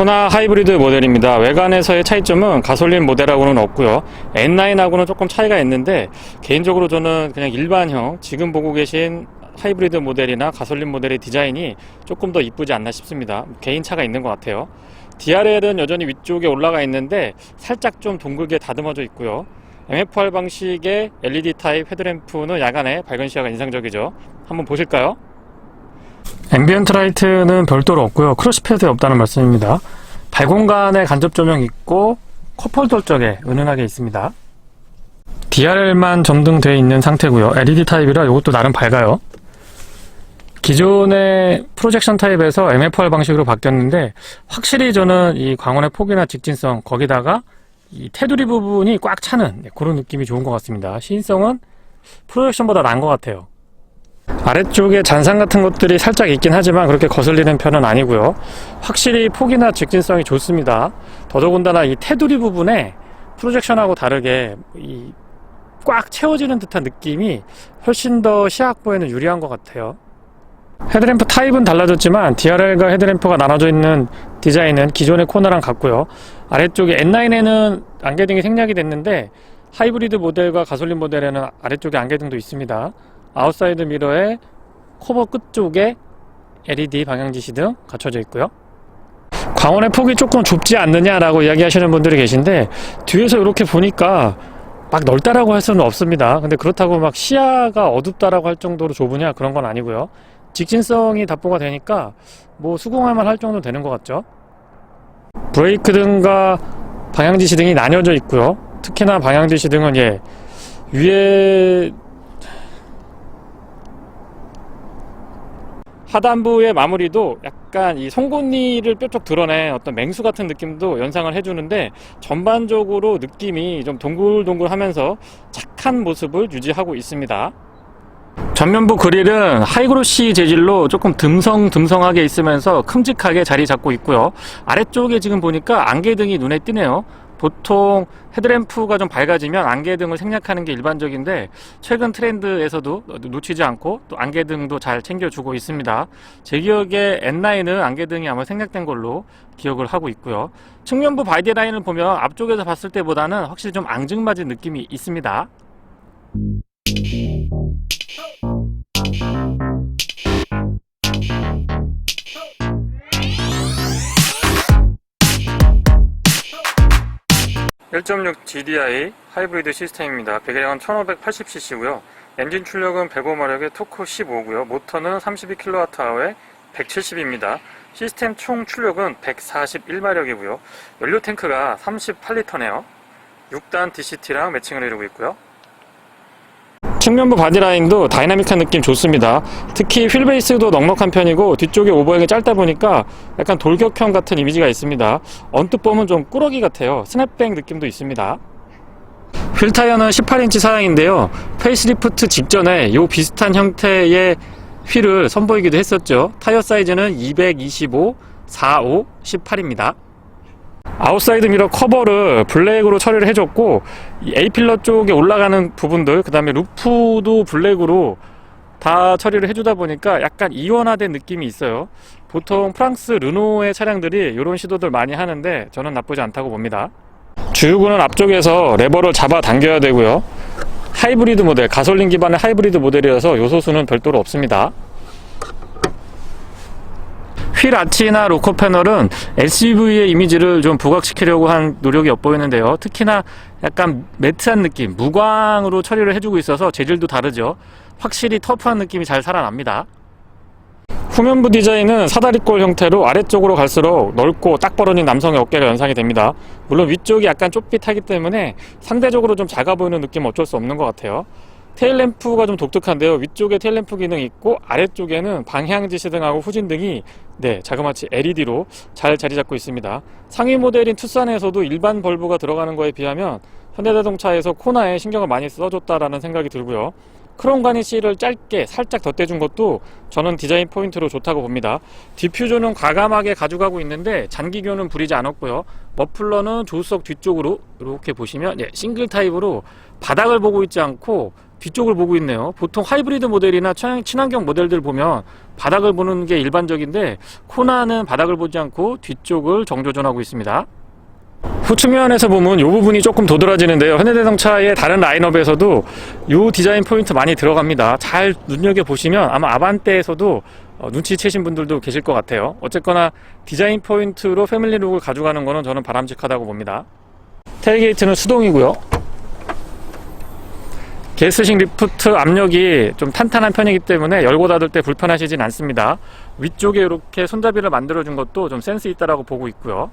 코나 하이브리드 모델입니다. 외관에서의 차이점은 가솔린 모델하고는 없고요. N9하고는 조금 차이가 있는데, 개인적으로 저는 그냥 일반형 지금 보고 계신 하이브리드 모델이나 가솔린 모델의 디자인이 조금 더 이쁘지 않나 싶습니다. 개인차가 있는 것 같아요. DRL은 여전히 위쪽에 올라가 있는데 살짝 좀 동글게 다듬어져 있고요. MFR 방식의 LED 타입 헤드램프는 야간에 밝은 시야가 인상적이죠. 한번 보실까요? 앰비언트 라이트는 별도로 없고요. 크러쉬패드에 없다는 말씀입니다. 발공간에 간접 조명 있고 컵홀더 쪽에 은은하게 있습니다. DRL만 점등되어 있는 상태고요. LED 타입이라 이것도 나름 밝아요. 기존의 프로젝션 타입에서 MFR 방식으로 바뀌었는데, 확실히 저는 이 광원의 폭이나 직진성, 거기다가 이 테두리 부분이 꽉 차는 그런 느낌이 좋은 것 같습니다. 시인성은 프로젝션보다 나은 것 같아요. 아래쪽에 잔상 같은 것들이 살짝 있긴 하지만 그렇게 거슬리는 편은 아니고요. 확실히 폭이나 직진성이 좋습니다. 더더군다나 이 테두리 부분에 프로젝션하고 다르게 이 꽉 채워지는 듯한 느낌이 훨씬 더 시야 확보에는 유리한 것 같아요. 헤드램프 타입은 달라졌지만 DRL과 헤드램프가 나눠져 있는 디자인은 기존의 코나랑 같고요. 아래쪽에 N9에는 안개등이 생략이 됐는데, 하이브리드 모델과 가솔린 모델에는 아래쪽에 안개등도 있습니다. 아웃사이드 미러에 커버 끝쪽에 LED 방향지시 등 갖춰져 있고요. 광원의 폭이 조금 좁지 않느냐라고 이야기하시는 분들이 계신데, 뒤에서 이렇게 보니까 막 넓다라고 할 수는 없습니다. 근데 그렇다고 막 시야가 어둡다라고 할 정도로 좁으냐, 그런 건 아니고요. 직진성이 답보가 되니까 뭐 수긍할만 할 정도 되는 것 같죠. 브레이크 등과 방향지시 등이 나뉘어져 있고요. 특히나 방향지시 등은 위에 하단부의 마무리도 약간 이 송곳니를 뾰족 드러낸 어떤 맹수 같은 느낌도 연상을 해주는데, 전반적으로 느낌이 좀 동글동글하면서 착한 모습을 유지하고 있습니다. 전면부 그릴은 하이그로시 재질로 조금 듬성듬성하게 있으면서 큼직하게 자리 잡고 있고요. 아래쪽에 지금 보니까 안개등이 눈에 띄네요. 보통 헤드램프가 좀 밝아지면 안개등을 생략하는 게 일반적인데, 최근 트렌드에서도 놓치지 않고 또 안개등도 잘 챙겨주고 있습니다. 제 기억에 N9은 안개등이 아마 생략된 걸로 기억을 하고 있고요. 측면부 바디라인을 보면 앞쪽에서 봤을 때보다는 확실히 좀 앙증맞은 느낌이 있습니다. 1.6 GDI 하이브리드 시스템입니다. 배기량은 1580cc고요. 엔진 출력은 105마력에 토크 15고요. 모터는 32kWh에 170입니다. 시스템 총 출력은 141마력이고요. 연료 탱크가 38리터네요. 6단 DCT랑 매칭을 이루고 있고요. 측면부 바디라인도 다이나믹한 느낌 좋습니다. 특히 휠베이스도 넉넉한 편이고, 뒤쪽에 오버행이 짧다 보니까 약간 돌격형 같은 이미지가 있습니다. 언뜻 보면 좀 꾸러기 같아요. 스냅백 느낌도 있습니다. 휠 타이어는 18인치 사양인데요. 페이스리프트 직전에 이 비슷한 형태의 휠을 선보이기도 했었죠. 타이어 사이즈는 225, 45, 18입니다. 아웃사이드 미러 커버를 블랙으로 처리를 해줬고, 이 A필러 쪽에 올라가는 부분들, 그 다음에 루프도 블랙으로 다 처리를 해주다 보니까 약간 이원화된 느낌이 있어요. 보통 프랑스 르노의 차량들이 이런 시도들 많이 하는데, 저는 나쁘지 않다고 봅니다. 주유구는 앞쪽에서 레버를 잡아 당겨야 되고요. 하이브리드 모델, 가솔린 기반의 하이브리드 모델이라서 요소수는 별도로 없습니다. 휠 아치나 로커 패널은 SUV의 이미지를 좀 부각시키려고 한 노력이 엿보이는데요. 특히나 약간 매트한 느낌, 무광으로 처리를 해주고 있어서 재질도 다르죠. 확실히 터프한 느낌이 잘 살아납니다. 후면부 디자인은 사다리꼴 형태로 아래쪽으로 갈수록 넓고 딱 벌어진 남성의 어깨가 연상이 됩니다. 물론 위쪽이 약간 좁빗하기 때문에 상대적으로 좀 작아 보이는 느낌은 어쩔 수 없는 것 같아요. 테일램프가 좀 독특한데요. 위쪽에 테일램프 기능이 있고, 아래쪽에는 방향지시 등하고 후진등이 자그마치 LED로 잘 자리 잡고 있습니다. 상위 모델인 투싼에서도 일반 벌브가 들어가는 거에 비하면 현대자동차에서 코나에 신경을 많이 써줬다라는 생각이 들고요. 크롬 가니쉬를 짧게 살짝 덧대준 것도 저는 디자인 포인트로 좋다고 봅니다. 디퓨저는 과감하게 가져가고 있는데 잔기교는 부리지 않았고요. 머플러는 조수석 뒤쪽으로 이렇게 보시면 싱글 타입으로 바닥을 보고 있지 않고 뒤쪽을 보고 있네요. 보통 하이브리드 모델이나 친환경 모델들 보면 바닥을 보는 게 일반적인데 코나는 바닥을 보지 않고 뒤쪽을 정조준하고 있습니다. 후측면에서 보면 이 부분이 조금 도드라지는데요. 현대자동차의 다른 라인업에서도 이 디자인 포인트 많이 들어갑니다. 잘 눈여겨보시면 아마 아반떼에서도 눈치채신 분들도 계실 것 같아요. 어쨌거나 디자인 포인트로 패밀리룩을 가져가는 거는 저는 바람직하다고 봅니다. 테일게이트는 수동이고요. 게스식 리프트 압력이 좀 탄탄한 편이기 때문에 열고 닫을 때 불편하시진 않습니다. 위쪽에 이렇게 손잡이를 만들어준 것도 좀 센스 있다라고 보고 있고요.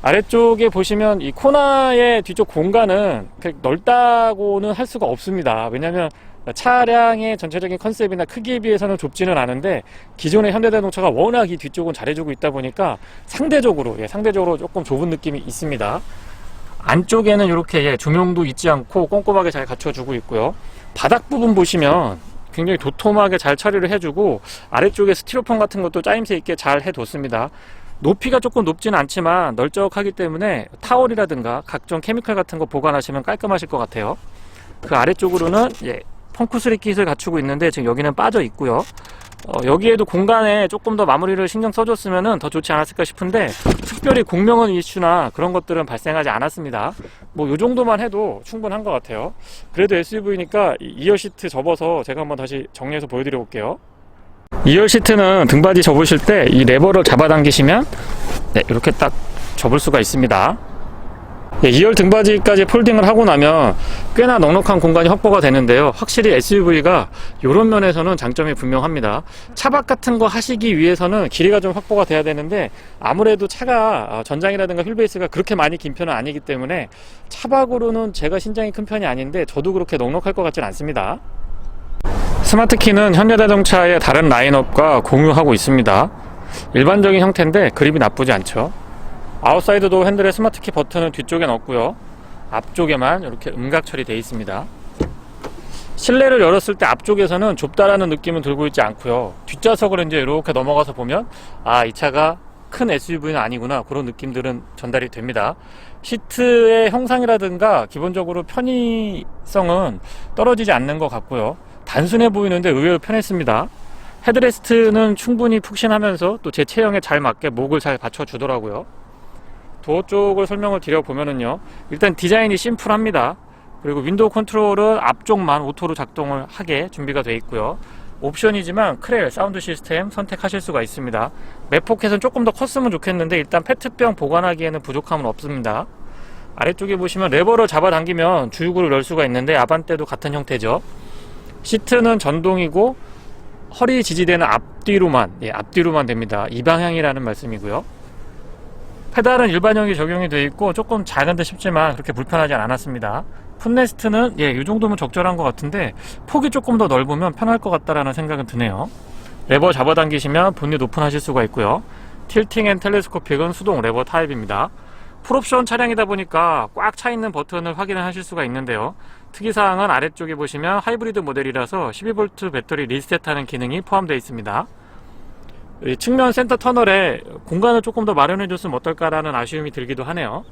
아래쪽에 보시면 이 코나의 뒤쪽 공간은 넓다고는 할 수가 없습니다. 왜냐하면 차량의 전체적인 컨셉이나 크기에 비해서는 좁지는 않은데 기존의 현대자동차가 워낙 이 뒤쪽은 잘해주고 있다 보니까 상대적으로 조금 좁은 느낌이 있습니다. 안쪽에는 이렇게 조명도 있지 않고 꼼꼼하게 잘 갖춰주고 있고요. 바닥 부분 보시면 굉장히 도톰하게 잘 처리를 해주고 아래쪽에 스티로폼 같은 것도 짜임새 있게 잘 해뒀습니다. 높이가 조금 높지는 않지만 널쩍하기 때문에 타월이라든가 각종 케미컬 같은 거 보관하시면 깔끔하실 것 같아요. 그 아래쪽으로는 펑크스리 킷을 갖추고 있는데 지금 여기는 빠져 있고요. 여기에도 공간에 조금 더 마무리를 신경 써줬으면 더 좋지 않았을까 싶은데 특별히 공명은 이슈나 그런 것들은 발생하지 않았습니다. 뭐 요 정도만 해도 충분한 것 같아요. 그래도 SUV니까 2열 시트 접어서 제가 한번 다시 정리해서 보여드려 볼게요. 2열 시트는 등받이 접으실 때 이 레버를 잡아당기시면 이렇게 딱 접을 수가 있습니다. 2열 등받이까지 폴딩을 하고 나면 꽤나 넉넉한 공간이 확보가 되는데요. 확실히 SUV가 이런 면에서는 장점이 분명합니다. 차박 같은 거 하시기 위해서는 길이가 좀 확보가 돼야 되는데 아무래도 차가 전장이라든가 휠베이스가 그렇게 많이 긴 편은 아니기 때문에 차박으로는 제가 신장이 큰 편이 아닌데 저도 그렇게 넉넉할 것 같지는 않습니다. 스마트키는 현대자동차의 다른 라인업과 공유하고 있습니다. 일반적인 형태인데 그립이 나쁘지 않죠. 아웃사이드 도어 핸들의 스마트키 버튼은 뒤쪽에 넣었고요. 앞쪽에만 이렇게 음각 처리되어 있습니다. 실내를 열었을 때 앞쪽에서는 좁다라는 느낌은 들고 있지 않고요. 뒷좌석을 이제 이렇게 넘어가서 보면 이 차가 큰 SUV는 아니구나 그런 느낌들은 전달이 됩니다. 시트의 형상이라든가 기본적으로 편의성은 떨어지지 않는 것 같고요. 단순해 보이는데 의외로 편했습니다. 헤드레스트는 충분히 푹신하면서 또 제 체형에 잘 맞게 목을 잘 받쳐주더라고요. 도어 쪽을 설명을 드려보면은요, 일단 디자인이 심플합니다. 그리고 윈도우 컨트롤은 앞쪽만 오토로 작동을 하게 준비가 되어 있고요. 옵션이지만 크렐 사운드 시스템 선택하실 수가 있습니다. 맥포켓은 조금 더 컸으면 좋겠는데 일단 페트병 보관하기에는 부족함은 없습니다. 아래쪽에 보시면 레버를 잡아당기면 주유구를 열 수가 있는데 아반떼도 같은 형태죠. 시트는 전동이고 허리 지지대는 앞뒤로만 됩니다. 이 방향이라는 말씀이고요. 페달은 일반형이 적용이 되어 있고 조금 작은 듯 싶지만 그렇게 불편하지 않았습니다. 풋레스트는 이 정도면 적절한 것 같은데 폭이 조금 더 넓으면 편할 것 같다라는 생각은 드네요. 레버 잡아당기시면 본닛 오픈하실 수가 있고요. 틸팅 앤 텔레스코픽은 수동 레버 타입입니다. 풀옵션 차량이다 보니까 꽉 차있는 버튼을 확인을 하실 수가 있는데요. 특이사항은 아래쪽에 보시면 하이브리드 모델이라서 12V 배터리 리셋하는 기능이 포함되어 있습니다. 이 측면 센터 터널에 공간을 조금 더 마련해 줬으면 어떨까라는 아쉬움이 들기도 하네요.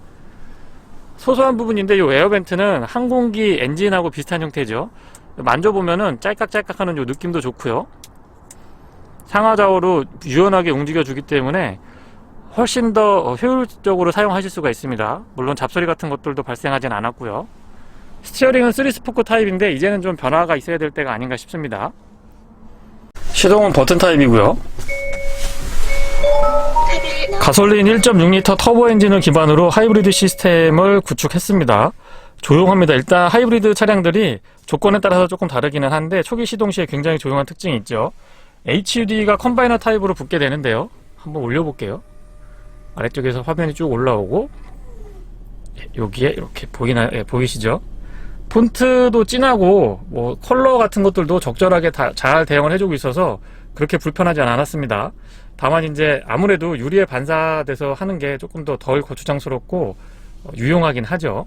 소소한 부분인데 이 에어벤트는 항공기 엔진하고 비슷한 형태죠. 만져보면은 짤깍짤깍 하는 요 느낌도 좋고요. 상하좌우로 유연하게 움직여 주기 때문에 훨씬 더 효율적으로 사용하실 수가 있습니다. 물론 잡소리 같은 것들도 발생하진 않았고요. 스티어링은 3스포크 타입인데 이제는 좀 변화가 있어야 될 때가 아닌가 싶습니다. 시동은 버튼 타입이고요. 가솔린 1.6L 터보 엔진을 기반으로 하이브리드 시스템을 구축했습니다. 조용합니다. 일단 하이브리드 차량들이 조건에 따라서 조금 다르기는 한데 초기 시동 시에 굉장히 조용한 특징이 있죠. HUD가 컴바이너 타입으로 붙게 되는데요. 한번 올려볼게요. 아래쪽에서 화면이 쭉 올라오고 여기에 이렇게 보이시죠? 폰트도 진하고 뭐 컬러 같은 것들도 적절하게 잘 대응을 해주고 있어서 그렇게 불편하지 않았습니다. 다만 이제 아무래도 유리에 반사돼서 하는 게 조금 더 덜 거추장스럽고 유용하긴 하죠.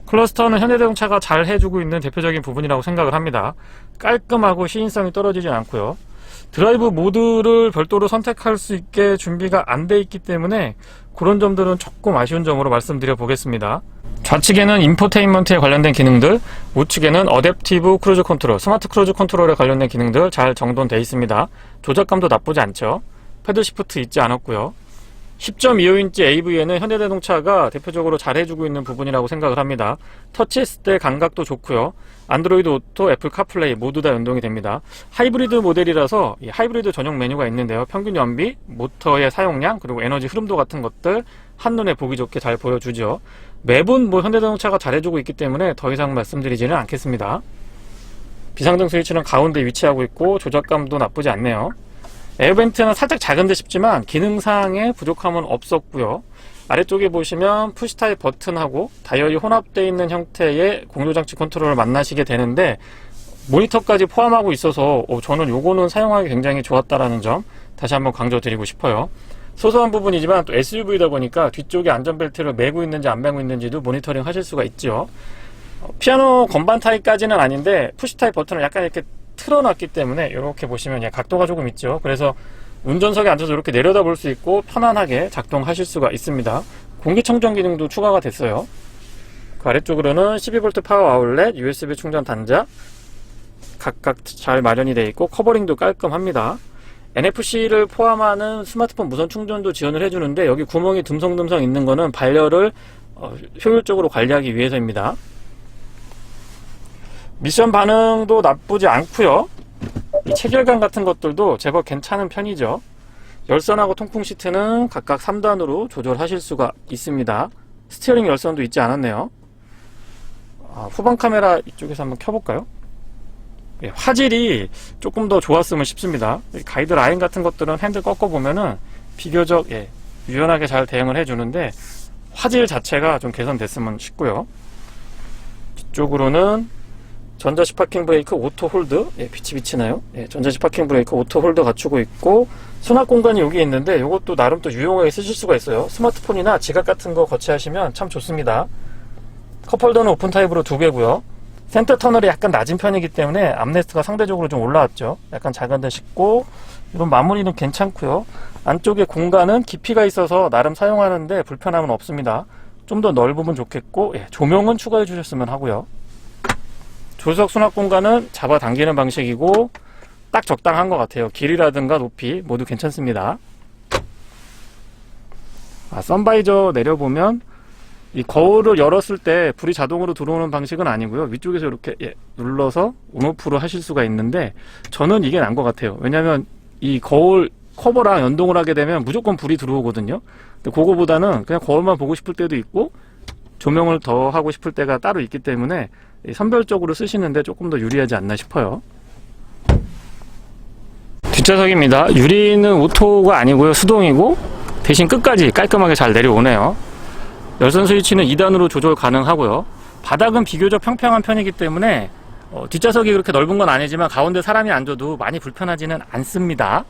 클러스터는 현대자동차가 잘 해주고 있는 대표적인 부분이라고 생각을 합니다. 깔끔하고 시인성이 떨어지지 않고요. 드라이브 모드를 별도로 선택할 수 있게 준비가 안 돼 있기 때문에 그런 점들은 조금 아쉬운 점으로 말씀드려 보겠습니다. 좌측에는 인포테인먼트에 관련된 기능들, 우측에는 어댑티브 크루즈 컨트롤, 스마트 크루즈 컨트롤에 관련된 기능들 잘 정돈되어 있습니다. 조작감도 나쁘지 않죠. 패드 시프트 잊지 않았고요. 10.25인치 AV에는 현대자동차가 대표적으로 잘 해주고 있는 부분이라고 생각을 합니다. 터치했을 때 감각도 좋고요. 안드로이드 오토, 애플 카플레이 모두 다 연동이 됩니다. 하이브리드 모델이라서 이 하이브리드 전용 메뉴가 있는데요. 평균 연비, 모터의 사용량, 그리고 에너지 흐름도 같은 것들 한눈에 보기 좋게 잘 보여주죠. 맵은 현대자동차가 잘 해주고 있기 때문에 더 이상 말씀드리지는 않겠습니다. 비상등 스위치는 가운데 위치하고 있고 조작감도 나쁘지 않네요. 에어벤트는 살짝 작은데 싶지만 기능상의 부족함은 없었고요. 아래쪽에 보시면 푸시타입 버튼하고 다이얼이 혼합되어 있는 형태의 공조장치 컨트롤을 만나시게 되는데 모니터까지 포함하고 있어서 저는 요거는 사용하기 굉장히 좋았다라는 점 다시 한번 강조드리고 싶어요. 소소한 부분이지만 또 SUV다 보니까 뒤쪽에 안전벨트를 매고 있는지 안 매고 있는지도 모니터링 하실 수가 있죠. 피아노 건반 타입까지는 아닌데 푸시타입 버튼을 약간 이렇게 틀어놨기 때문에 이렇게 보시면 각도가 조금 있죠. 그래서 운전석에 앉아서 이렇게 내려다볼 수 있고 편안하게 작동하실 수가 있습니다. 공기청정 기능도 추가가 됐어요. 그 아래쪽으로는 12V 파워 아울렛, USB 충전 단자 각각 잘 마련이 되어 있고 커버링도 깔끔합니다. NFC를 포함하는 스마트폰 무선 충전도 지원을 해주는데 여기 구멍이 듬성듬성 있는 거는 발열을 효율적으로 관리하기 위해서입니다. 미션 반응도 나쁘지 않고요. 이 체결감 같은 것들도 제법 괜찮은 편이죠. 열선하고 통풍 시트는 각각 3단으로 조절하실 수가 있습니다. 스티어링 열선도 있지 않았네요. 후방 카메라 이쪽에서 한번 켜볼까요? 화질이 조금 더 좋았으면 싶습니다. 가이드 라인 같은 것들은 핸들 꺾어보면은 비교적 유연하게 잘 대응을 해주는데 화질 자체가 좀 개선됐으면 싶고요. 뒤쪽으로는 전자식 파킹 브레이크 오토 홀드, 빛이 비치나요? 전자식 파킹 브레이크 오토 홀드 갖추고 있고 수납 공간이 여기 있는데 이것도 나름 또 유용하게 쓰실 수가 있어요. 스마트폰이나 지갑 같은 거 거치하시면 참 좋습니다. 컵홀더는 오픈 타입으로 2개고요. 센터 터널이 약간 낮은 편이기 때문에 암레스트가 상대적으로 좀 올라왔죠. 약간 작은데 싶고 이런 마무리는 괜찮고요. 안쪽에 공간은 깊이가 있어서 나름 사용하는데 불편함은 없습니다. 좀 더 넓으면 좋겠고 조명은 추가해 주셨으면 하고요. 조수석 수납 공간은 잡아당기는 방식이고 딱 적당한 것 같아요. 길이라든가 높이 모두 괜찮습니다. 선바이저 내려보면 이 거울을 열었을 때 불이 자동으로 들어오는 방식은 아니고요. 위쪽에서 이렇게 눌러서 온오프로 하실 수가 있는데 저는 이게 나은 것 같아요. 왜냐하면 이 거울 커버랑 연동을 하게 되면 무조건 불이 들어오거든요. 근데 그거보다는 그냥 거울만 보고 싶을 때도 있고 조명을 더 하고 싶을 때가 따로 있기 때문에 선별적으로 쓰시는데 조금 더 유리하지 않나 싶어요. 뒷좌석입니다. 유리는 오토가 아니고요. 수동이고 대신 끝까지 깔끔하게 잘 내려오네요. 열선 스위치는 2단으로 조절 가능하고요. 바닥은 비교적 평평한 편이기 때문에 뒷좌석이 그렇게 넓은 건 아니지만 가운데 사람이 앉아도 많이 불편하지는 않습니다.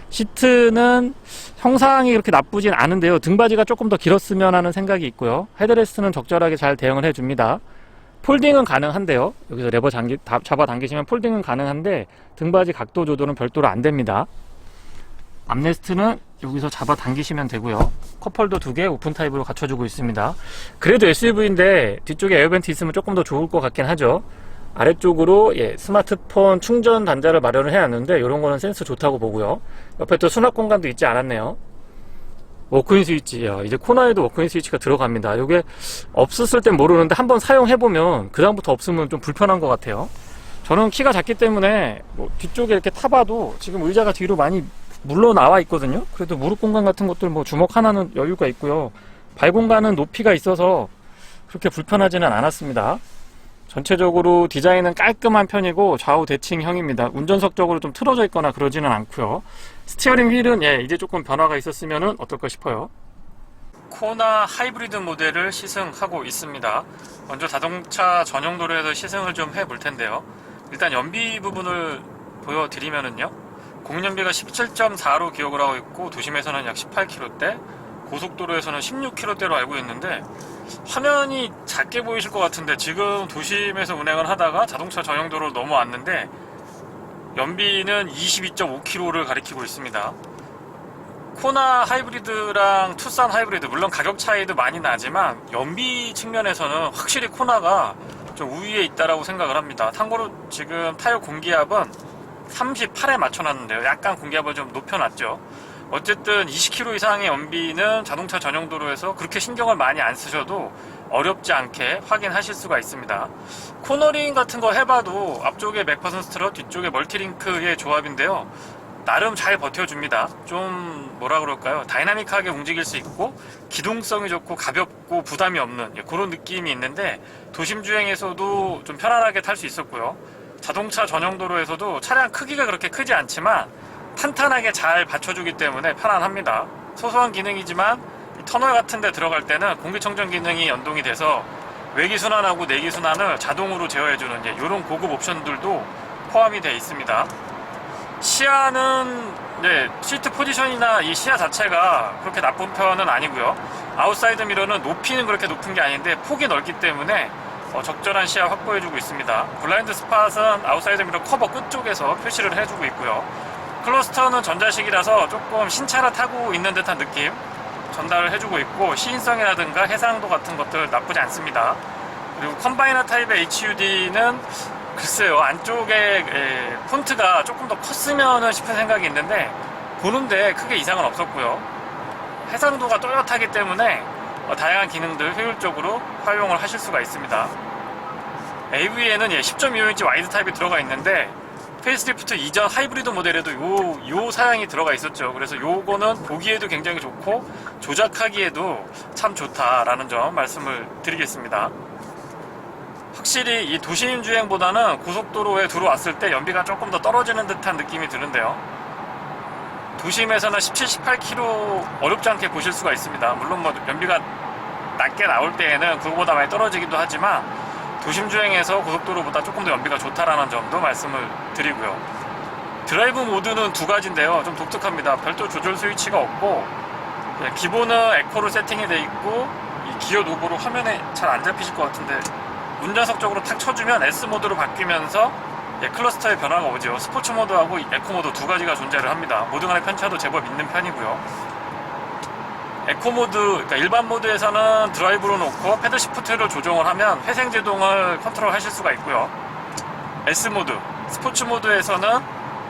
시트는 형상이 그렇게 나쁘진 않은데요. 등받이가 조금 더 길었으면 하는 생각이 있고요. 헤드레스트는 적절하게 잘 대응을 해줍니다. 폴딩은 가능한데요. 여기서 레버 잡아당기시면 폴딩은 가능한데 등받이 각도 조절은 별도로 안됩니다. 암레스트는 여기서 잡아당기시면 되고요. 컵홀더 2개 오픈 타입으로 갖춰주고 있습니다. 그래도 SUV인데 뒤쪽에 에어벤트 있으면 조금 더 좋을 것 같긴 하죠. 아래쪽으로 스마트폰 충전 단자를 마련을 해놨는데 이런 거는 센스 좋다고 보고요. 옆에 또 수납 공간도 있지 않았네요. 워크인 스위치, 이제 코너에도 워크인 스위치가 들어갑니다. 이게 없었을 땐 모르는데 한번 사용해보면 그 다음부터 없으면 좀 불편한 것 같아요. 저는 키가 작기 때문에 뒤쪽에 이렇게 타봐도 지금 의자가 뒤로 많이 물러나와 있거든요. 그래도 무릎 공간 같은 것들 주먹 하나는 여유가 있고요. 발 공간은 높이가 있어서 그렇게 불편하지는 않았습니다. 전체적으로 디자인은 깔끔한 편이고 좌우 대칭형입니다. 운전석 쪽으로 좀 틀어져 있거나 그러지는 않고요. 스티어링 휠은 이제 조금 변화가 있었으면 어떨까 싶어요. 코나 하이브리드 모델을 시승하고 있습니다. 먼저 자동차 전용 도로에서 시승을 좀 해볼 텐데요. 일단 연비 부분을 보여드리면은요. 공연비가 17.4로 기억을 하고 있고 도심에서는 약 18km대, 고속도로에서는 16km대로 알고 있는데 화면이 작게 보이실 것 같은데 지금 도심에서 운행을 하다가 자동차 전용도로로 넘어왔는데 연비는 22.5km를 가리키고 있습니다. 코나 하이브리드랑 투싼 하이브리드, 물론 가격 차이도 많이 나지만 연비 측면에서는 확실히 코나가 좀 우위에 있다라고 생각을 합니다. 참고로 지금 타이어 공기압은 38에 맞춰놨는데요. 약간 공기압을 좀 높여놨죠. 어쨌든 20km 이상의 연비는 자동차 전용 도로에서 그렇게 신경을 많이 안 쓰셔도 어렵지 않게 확인하실 수가 있습니다. 코너링 같은 거 해봐도 앞쪽에 맥퍼슨 스트럿, 뒤쪽에 멀티링크의 조합인데요. 나름 잘 버텨줍니다. 좀 뭐라 그럴까요? 다이나믹하게 움직일 수 있고 기동성이 좋고 가볍고 부담이 없는 그런 느낌이 있는데 도심 주행에서도 좀 편안하게 탈 수 있었고요. 자동차 전용 도로에서도 차량 크기가 그렇게 크지 않지만 탄탄하게 잘 받쳐주기 때문에 편안합니다. 소소한 기능이지만 터널 같은 데 들어갈 때는 공기청정 기능이 연동이 돼서 외기순환하고 내기순환을 자동으로 제어해주는 이런 고급 옵션들도 포함이 되어 있습니다. 시야는 시트 포지션이나 이 시야 자체가 그렇게 나쁜 편은 아니고요. 아웃사이드 미러는 높이는 그렇게 높은 게 아닌데 폭이 넓기 때문에 적절한 시야 확보해주고 있습니다. 블라인드 스팟은 아웃사이드 미러 커버 끝쪽에서 표시를 해주고 있고요. 클러스터는 전자식이라서 조금 신차를 타고 있는 듯한 느낌 전달을 해주고 있고 시인성이라든가 해상도 같은 것들 나쁘지 않습니다. 그리고 컴바이너 타입의 HUD는 글쎄요, 안쪽에 폰트가 조금 더 컸으면 싶은 생각이 있는데 보는데 크게 이상은 없었고요. 해상도가 또렷하기 때문에 다양한 기능들 효율적으로 활용을 하실 수가 있습니다. AV에는 10.25인치 와이드 타입이 들어가 있는데 페이스리프트 이전 하이브리드 모델에도 요 사양이 들어가 있었죠. 그래서 요거는 보기에도 굉장히 좋고 조작하기에도 참 좋다라는 점 말씀을 드리겠습니다. 확실히 이 도심 주행보다는 고속도로에 들어왔을 때 연비가 조금 더 떨어지는 듯한 느낌이 드는데요. 도심에서는 17, 18km 어렵지 않게 보실 수가 있습니다. 물론 연비가 낮게 나올 때에는 그거보다 많이 떨어지기도 하지만 도심 주행에서 고속도로보다 조금 더 연비가 좋다라는 점도 말씀을 드리고요. 드라이브 모드는 두 가지인데요. 좀 독특합니다. 별도 조절 스위치가 없고 기본은 에코로 세팅이 되어 있고 이 기어 노브로 화면에 잘 안 잡히실 것 같은데 운전석 쪽으로 탁 쳐주면 S 모드로 바뀌면서 클러스터의 변화가 오죠. 스포츠 모드하고 에코 모드 두 가지가 존재를 합니다. 모드 간의 편차도 제법 있는 편이고요. 에코 모드, 그러니까 일반 모드에서는 드라이브로 놓고 패들 시프트를 조정을 하면 회생 제동을 컨트롤 하실 수가 있고요. S 모드, 스포츠 모드에서는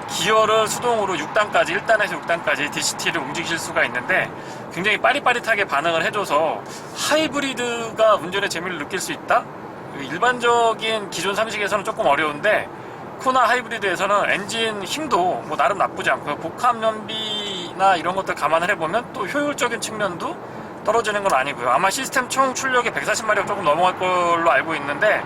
기어를 수동으로 6단까지, 1단에서 6단까지 DCT를 움직이실 수가 있는데 굉장히 빠릿빠릿하게 반응을 해줘서 하이브리드가 운전의 재미를 느낄 수 있다? 일반적인 기존 상식에서는 조금 어려운데 코나 하이브리드에서는 엔진 힘도 나름 나쁘지 않고요. 복합 연비나 이런 것들 감안을 해보면 또 효율적인 측면도 떨어지는 건 아니고요. 아마 시스템 총 출력이 140마력 조금 넘어갈 걸로 알고 있는데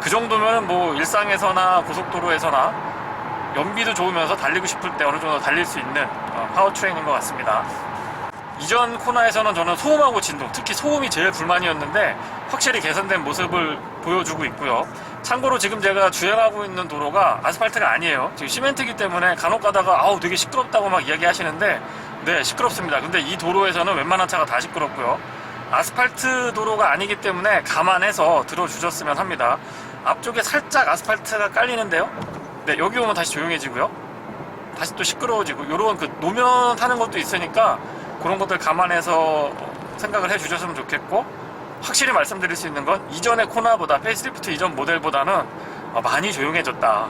그 정도면 일상에서나 고속도로에서나 연비도 좋으면서 달리고 싶을 때 어느 정도 달릴 수 있는 파워트레인인 것 같습니다. 이전 코나에서는 저는 소음하고 진동, 특히 소음이 제일 불만이었는데 확실히 개선된 모습을 보여주고 있고요. 참고로 지금 제가 주행하고 있는 도로가 아스팔트가 아니에요. 지금 시멘트이기 때문에 간혹 가다가 아우 되게 시끄럽다고 막 이야기 하시는데 네, 시끄럽습니다. 근데 이 도로에서는 웬만한 차가 다 시끄럽고요. 아스팔트 도로가 아니기 때문에 감안해서 들어주셨으면 합니다. 앞쪽에 살짝 아스팔트가 깔리는데요. 네, 여기 오면 다시 조용해지고요. 다시 또 시끄러워지고 요런 노면 타는 것도 있으니까 그런 것들 감안해서 생각을 해주셨으면 좋겠고, 확실히 말씀드릴 수 있는 건 이전의 코나보다 페이스리프트 이전 모델보다는 많이 조용해졌다.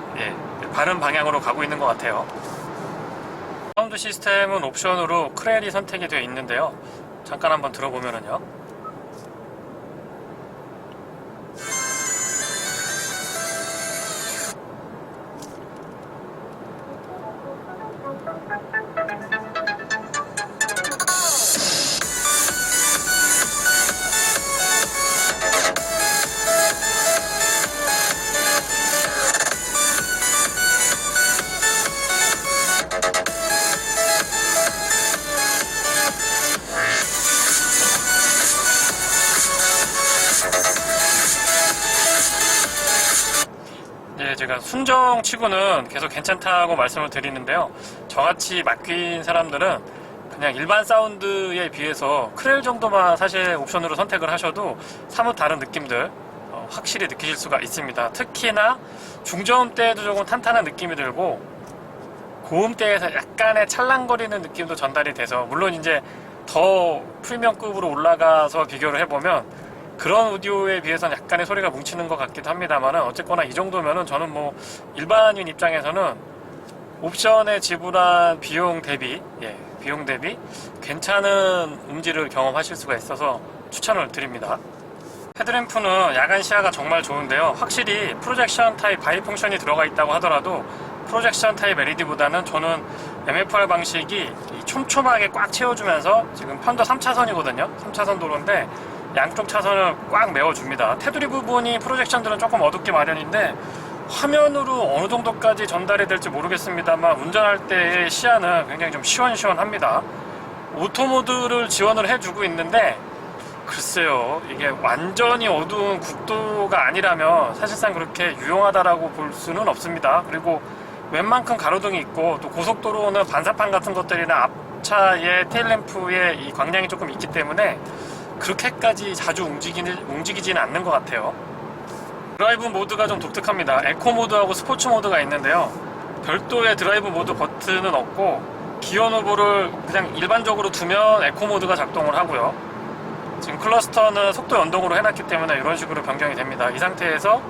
바른 방향으로 가고 있는 것 같아요. 사운드 시스템은 옵션으로 크렐이 선택이 되어 있는데요. 잠깐 한번 들어보면은요. 제가 순정치고는 계속 괜찮다고 말씀을 드리는데요. 저같이 맡긴 사람들은 그냥 일반 사운드에 비해서 크렐 정도만 사실 옵션으로 선택을 하셔도 사뭇 다른 느낌들 확실히 느끼실 수가 있습니다. 특히나 중저음 때도 조금 탄탄한 느낌이 들고 고음대에서 약간의 찰랑거리는 느낌도 전달이 돼서, 물론 이제 더 프리미엄급으로 올라가서 비교를 해보면 그런 오디오에 비해서는 약간의 소리가 뭉치는 것 같기도 합니다만, 어쨌거나 이 정도면은 저는 뭐 일반인 입장에서는 옵션에 지불한 비용 대비 괜찮은 음질을 경험하실 수가 있어서 추천을 드립니다. 헤드램프는 야간 시야가 정말 좋은데요, 확실히 프로젝션 타입 바이 펑션이 들어가 있다고 하더라도 프로젝션 타입 LED보다는 저는 MFR 방식이 촘촘하게 꽉 채워주면서, 지금 편도 3차선이거든요 3차선 도로인데 양쪽 차선을 꽉 메워줍니다. 테두리 부분이 프로젝션들은 조금 어둡게 마련인데 화면으로 어느 정도까지 전달이 될지 모르겠습니다만 운전할 때의 시야는 굉장히 좀 시원시원합니다. 오토모드를 지원을 해주고 있는데, 글쎄요, 이게 완전히 어두운 국도가 아니라면 사실상 그렇게 유용하다라고 볼 수는 없습니다. 그리고 웬만큼 가로등이 있고, 또 고속도로는 반사판 같은 것들이나 앞차의 테일램프에 이 광량이 조금 있기 때문에 그렇게까지 자주 움직이지는 않는 것 같아요. 드라이브 모드가 좀 독특합니다. 에코 모드하고 스포츠 모드가 있는데요, 별도의 드라이브 모드 버튼은 없고 기어 노브를 그냥 일반적으로 두면 에코 모드가 작동을 하고요. 지금 클러스터는 속도 연동으로 해놨기 때문에 이런 식으로 변경이 됩니다. 이 상태에서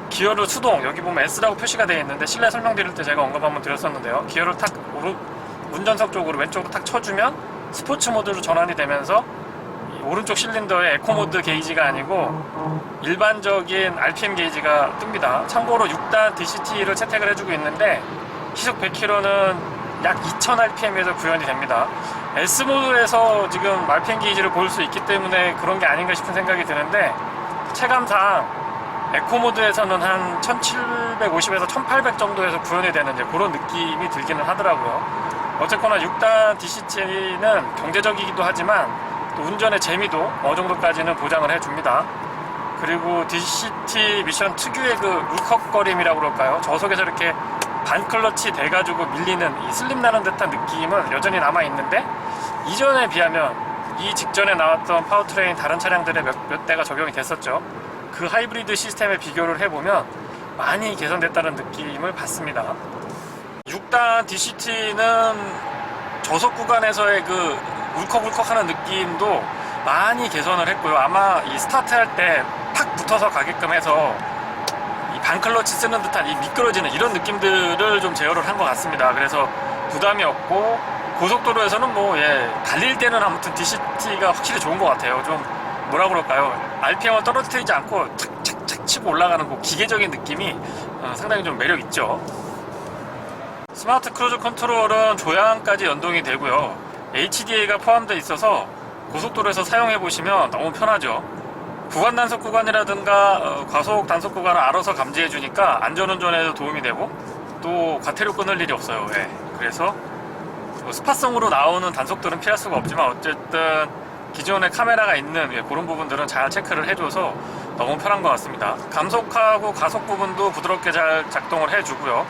기어를 수동, 여기 보면 S라고 표시가 되어 있는데 실내 설명 드릴 때 제가 언급 한번 드렸었는데요, 기어를 탁 운전석 쪽으로 왼쪽으로 탁 쳐주면 스포츠 모드로 전환이 되면서 오른쪽 실린더에 에코 모드 게이지가 아니고 일반적인 RPM 게이지가 뜹니다. 참고로 6단 DCT를 채택을 해주고 있는데 시속 100km는 약 2000rpm에서 구현이 됩니다. S 모드에서 지금 RPM 게이지를 볼 수 있기 때문에 그런 게 아닌가 싶은 생각이 드는데, 체감상 에코 모드에서는 한 1750에서 1800 정도에서 구현이 되는 이제 그런 느낌이 들기는 하더라고요. 어쨌거나 6단 DCT는 경제적이기도 하지만 또 운전의 재미도 어느 정도까지는 보장을 해줍니다. 그리고 DCT 미션 특유의 그 울컥거림이라고 그럴까요? 저속에서 이렇게 반클러치 돼가지고 밀리는 이 슬립 나는 듯한 느낌은 여전히 남아있는데, 이전에 비하면 이 직전에 나왔던 파워트레인 다른 차량들의 몇 대가 적용이 됐었죠. 그 하이브리드 시스템에 비교를 해보면 많이 개선됐다는 느낌을 받습니다. 6단 DCT는 저속 구간에서의 그 울컥울컥 하는 느낌도 많이 개선을 했고요. 아마 이 스타트 할 때 팍 붙어서 가게끔 해서 이 반클러치 쓰는 듯한 이 미끄러지는 이런 느낌들을 좀 제어를 한 것 같습니다. 그래서 부담이 없고, 고속도로에서는 뭐 달릴 때는 아무튼 DCT가 확실히 좋은 것 같아요. 좀 뭐라 그럴까요, RPM을 떨어뜨리지 않고 착착착 치고 올라가는 그 기계적인 느낌이 상당히 좀 매력 있죠. 스마트 크루즈 컨트롤은 조향까지 연동이 되고요, HDA가 포함되어 있어서 고속도로에서 사용해 보시면 너무 편하죠. 구간 단속 구간이라든가 과속 단속 구간을 알아서 감지해 주니까 안전운전에도 도움이 되고, 또 과태료 끊을 일이 없어요. 그래서 스팟성으로 나오는 단속들은 피할 수가 없지만 어쨌든 기존에 카메라가 있는 그런 부분들은 잘 체크를 해줘서 너무 편한 것 같습니다. 감속하고 가속 부분도 부드럽게 잘 작동을 해주고요.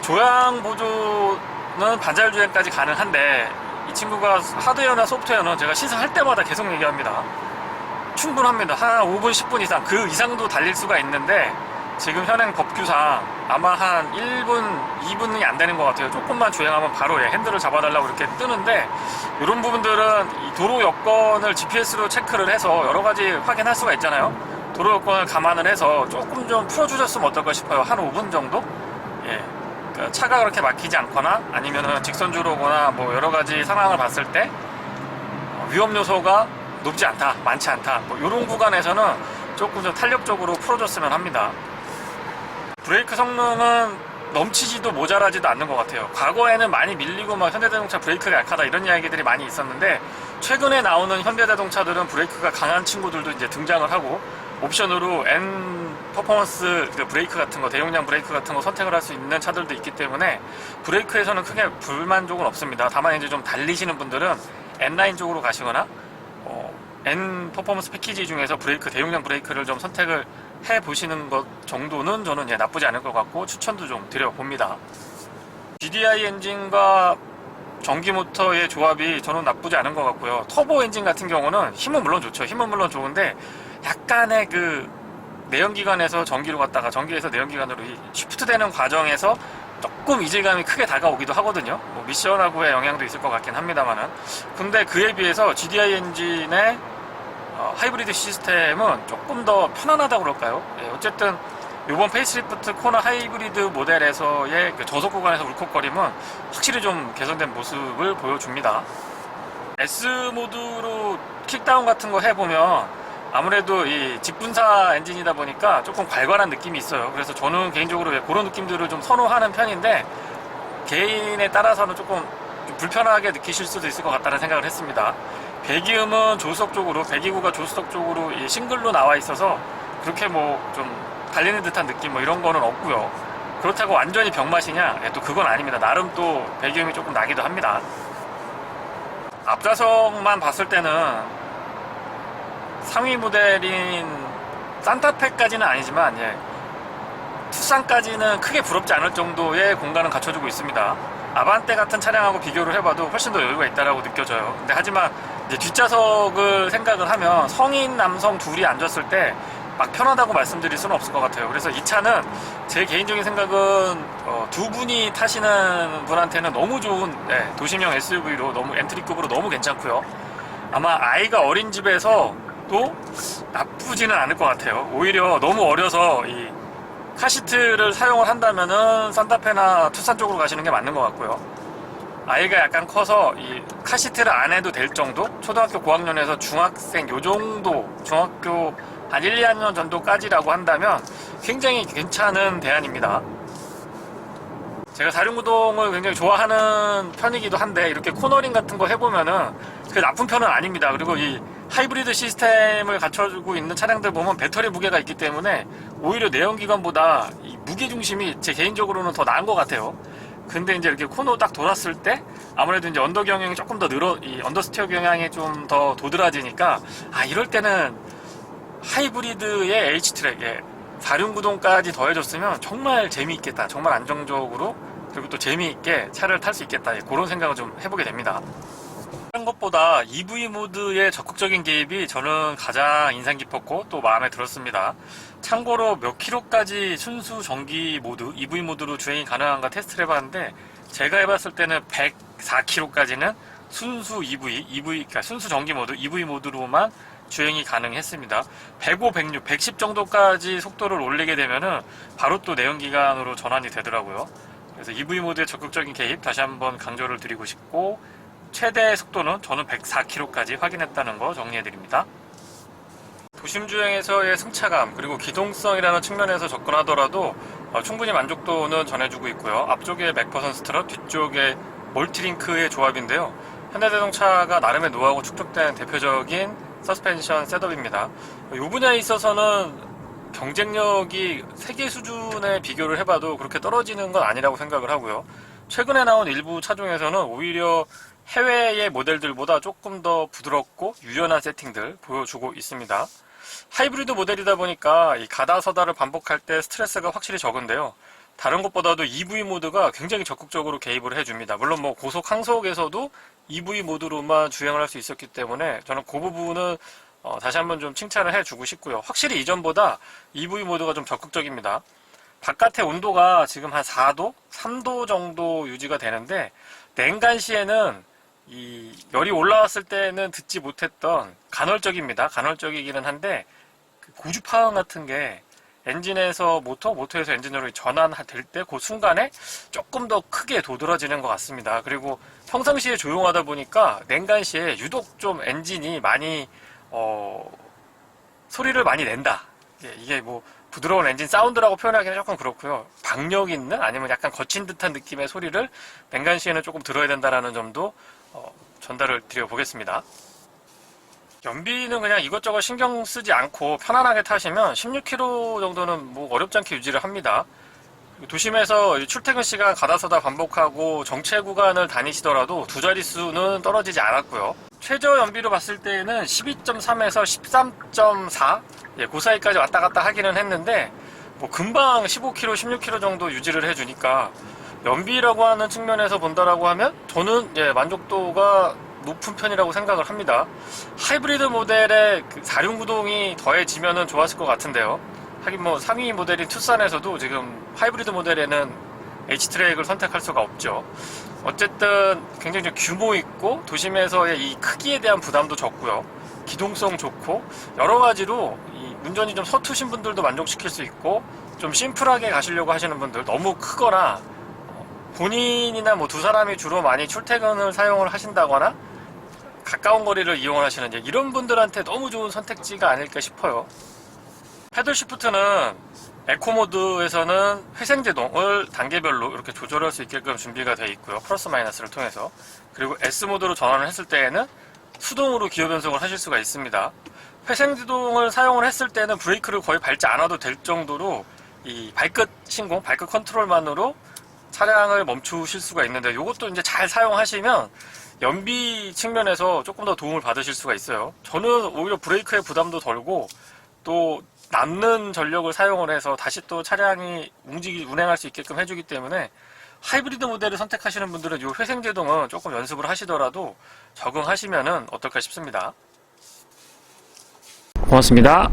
조향 보조는 반자율 주행까지 가능한데, 이 친구가 하드웨어나 소프트웨어는 제가 시승할 때마다 계속 얘기합니다. 충분합니다. 한 5분 10분 이상, 그 이상도 달릴 수가 있는데 지금 현행 법규상 아마 한 1분 2분이 안 되는 것 같아요. 조금만 주행하면 바로 핸들을 잡아달라고 이렇게 뜨는데, 이런 부분들은 이 도로 여건을 GPS로 체크를 해서 여러 가지 확인할 수가 있잖아요. 도로 여건을 감안을 해서 조금 좀 풀어주셨으면 어떨까 싶어요. 한 5분 정도? 그러니까 차가 그렇게 막히지 않거나 아니면은 직선주로 오거나 뭐 여러 가지 상황을 봤을 때 위험 요소가 높지 않다, 많지 않다, 뭐 이런 구간에서는 조금 더 탄력적으로 풀어줬으면 합니다. 브레이크 성능은 넘치지도 모자라지도 않는 것 같아요. 과거에는 많이 밀리고 막 현대자동차 브레이크가 약하다 이런 이야기들이 많이 있었는데, 최근에 나오는 현대자동차들은 브레이크가 강한 친구들도 이제 등장을 하고, 옵션으로 N 퍼포먼스 브레이크 같은 거, 대용량 브레이크 같은 거 선택을 할 수 있는 차들도 있기 때문에 브레이크에서는 크게 불만족은 없습니다. 다만 이제 좀 달리시는 분들은 N라인 쪽으로 가시거나 N 퍼포먼스 패키지 중에서 대용량 브레이크를 좀 선택을 해 보시는 것 정도는 저는 나쁘지 않을 것 같고 추천도 좀 드려봅니다. GDI 엔진과 전기 모터의 조합이 저는 나쁘지 않은 것 같고요. 터보 엔진 같은 경우는 힘은 물론 좋죠. 힘은 물론 좋은데 약간의 그 내연기관에서 전기로 갔다가 전기에서 내연기관으로 이 쉬프트 되는 과정에서 조금 이질감이 크게 다가오기도 하거든요. 뭐 미션하고의 영향도 있을 것 같긴 합니다만은. 근데 그에 비해서 GDI 엔진의 하이브리드 시스템은 조금 더 편안하다고 그럴까요? 예, 어쨌든 이번 페이스리프트 코나 하이브리드 모델에서의 그 저속 구간에서 울컥거림은 확실히 좀 개선된 모습을 보여줍니다. S 모드로 킥다운 같은 거 해보면 아무래도 이 직분사 엔진이다 보니까 조금 괄괄한 느낌이 있어요. 그래서 저는 개인적으로 그런 느낌들을 좀 선호하는 편인데, 개인에 따라서는 조금 좀 불편하게 느끼실 수도 있을 것 같다는 생각을 했습니다. 배기음은 조수석 쪽으로, 배기구가 조수석 쪽으로 이 싱글로 나와 있어서 그렇게 뭐 좀 달리는 듯한 느낌 뭐 이런 거는 없고요. 그렇다고 완전히 병맛이냐? 또 그건 아닙니다. 나름 또 배기음이 조금 나기도 합니다. 앞좌석만 봤을 때는 상위 모델인 산타페까지는 아니지만, 예, 투싼까지는 크게 부럽지 않을 정도의 공간은 갖춰주고 있습니다. 아반떼 같은 차량하고 비교를 해봐도 훨씬 더 여유가 있다라고 느껴져요. 근데 하지만 이제 뒷좌석을 생각을 하면 성인 남성 둘이 앉았을 때 막 편하다고 말씀드릴 수는 없을 것 같아요. 그래서 이 차는 제 개인적인 생각은 두 분이 타시는 분한테는 너무 좋은, 예, 도심형 SUV로 너무 엔트리급으로 너무 괜찮고요. 아마 아이가 어린 집에서도 나쁘지는 않을 것 같아요. 오히려 너무 어려서 이 카시트를 사용을 한다면은 산타페나 투싼 쪽으로 가시는 게 맞는 것 같고요. 아이가 약간 커서 이 카시트를 안 해도 될 정도? 초등학교 고학년에서 중학생 요 정도, 중학교 한 1, 2학년 정도까지라고 한다면 굉장히 괜찮은 대안입니다. 제가 사륜구동을 굉장히 좋아하는 편이기도 한데, 이렇게 코너링 같은 거 해보면은 그게 나쁜 편은 아닙니다. 그리고 이 하이브리드 시스템을 갖춰주고 있는 차량들 보면 배터리 무게가 있기 때문에 오히려 내연기관보다 이 무게중심이 제 개인적으로는 더 나은 것 같아요. 근데 이제 이렇게 코너 딱 돌았을 때 아무래도 이제 언더 경영이 조금 더 이 언더스티어 경향이 좀 더 도드라지니까, 이럴 때는 하이브리드의 H트랙에 사륜구동까지 더해줬으면 정말 재미있겠다, 정말 안정적으로, 그리고 또 재미있게 차를 탈 수 있겠다, 그런 생각을 좀 해보게 됩니다. 다른 것보다 EV 모드의 적극적인 개입이 저는 가장 인상 깊었고 또 마음에 들었습니다. 참고로 몇 킬로까지 순수 전기 모드, EV 모드로 주행이 가능한가 테스트를 해봤는데, 제가 해봤을 때는 104km까지는 순수 그러니까 순수 전기 모드, EV 모드로만 주행이 가능했습니다. 105, 106, 110 정도까지 속도를 올리게 되면은 바로 또 내연기관으로 전환이 되더라고요. 그래서 EV 모드의 적극적인 개입 다시 한번 강조를 드리고 싶고, 최대 속도는 저는 104km까지 확인했다는 거 정리해드립니다. 도심주행에서의 승차감, 그리고 기동성이라는 측면에서 접근하더라도 충분히 만족도는 전해주고 있고요. 앞쪽에 맥퍼슨 스트럿, 뒤쪽에 멀티링크의 조합인데요. 현대자동차가 나름의 노하우가 축적된 대표적인 서스펜션 셋업입니다. 이 분야에 있어서는 경쟁력이 세계 수준에 비교를 해봐도 그렇게 떨어지는 건 아니라고 생각을 하고요. 최근에 나온 일부 차종에서는 오히려 해외의 모델들보다 조금 더 부드럽고 유연한 세팅들 보여주고 있습니다. 하이브리드 모델이다 보니까 이 가다서다를 반복할 때 스트레스가 확실히 적은데요. 다른 것보다도 EV 모드가 굉장히 적극적으로 개입을 해줍니다. 물론 뭐 고속 항속에서도 EV 모드로만 주행을 할 수 있었기 때문에 저는 그 부분은 다시 한번 좀 칭찬을 해주고 싶고요. 확실히 이전보다 EV 모드가 좀 적극적입니다. 바깥의 온도가 지금 한 4도, 3도 정도 유지가 되는데, 냉간 시에는 이 열이 올라왔을 때는 듣지 못했던 간헐적입니다. 간헐적이기는 한데 그 고주파음 같은 게 엔진에서 모터에서 엔진으로 전환될 때 그 순간에 조금 더 크게 도드라지는 것 같습니다. 그리고 평상시에 조용하다 보니까 냉간시에 유독 좀 엔진이 많이 소리를 많이 낸다. 이게 뭐 부드러운 엔진 사운드라고 표현하기는 조금 그렇고요. 박력 있는, 아니면 약간 거친 듯한 느낌의 소리를 냉간시에는 조금 들어야 된다라는 점도 전달을 드려보겠습니다. 연비는 그냥 이것저것 신경 쓰지 않고 편안하게 타시면 16km 정도는 뭐 어렵지 않게 유지를 합니다. 도심에서 출퇴근 시간 가다서다 반복하고 정체 구간을 다니시더라도 두 자릿수는 떨어지지 않았고요. 최저 연비로 봤을 때는 12.3에서 13.4, 그 사이까지 왔다 갔다 하기는 했는데, 뭐 금방 15km, 16km 정도 유지를 해주니까 연비라고 하는 측면에서 본다라고 하면 저는 만족도가 높은 편이라고 생각을 합니다. 하이브리드 모델에 그 사륜구동이 더해지면은 좋았을 것 같은데요. 하긴 뭐 상위 모델인 투싼에서도 지금 하이브리드 모델에는 H트랙을 선택할 수가 없죠. 어쨌든 굉장히 좀 규모 있고 도심에서의 이 크기에 대한 부담도 적고요. 기동성 좋고 여러 가지로 이 운전이 좀 서투신 분들도 만족시킬 수 있고, 좀 심플하게 가시려고 하시는 분들, 너무 크거나 본인이나 뭐 두 사람이 주로 많이 출퇴근을 사용을 하신다거나 가까운 거리를 이용하시는 이런 분들한테 너무 좋은 선택지가 아닐까 싶어요. 패들 시프트는 에코 모드에서는 회생 제동을 단계별로 이렇게 조절할 수 있게끔 준비가 되어 있고요. 플러스 마이너스를 통해서. 그리고 S 모드로 전환을 했을 때에는 수동으로 기어 변속을 하실 수가 있습니다. 회생 제동을 사용을 했을 때는 브레이크를 거의 밟지 않아도 될 정도로 이 발끝 신공, 발끝 컨트롤만으로 차량을 멈추실 수가 있는데, 이것도 이제 잘 사용하시면 연비 측면에서 조금 더 도움을 받으실 수가 있어요. 저는 오히려 브레이크의 부담도 덜고 또 남는 전력을 사용을 해서 다시 또 차량이 운행할 수 있게끔 해주기 때문에, 하이브리드 모델을 선택하시는 분들은 이 회생제동은 조금 연습을 하시더라도 적응하시면 어떨까 싶습니다. 고맙습니다.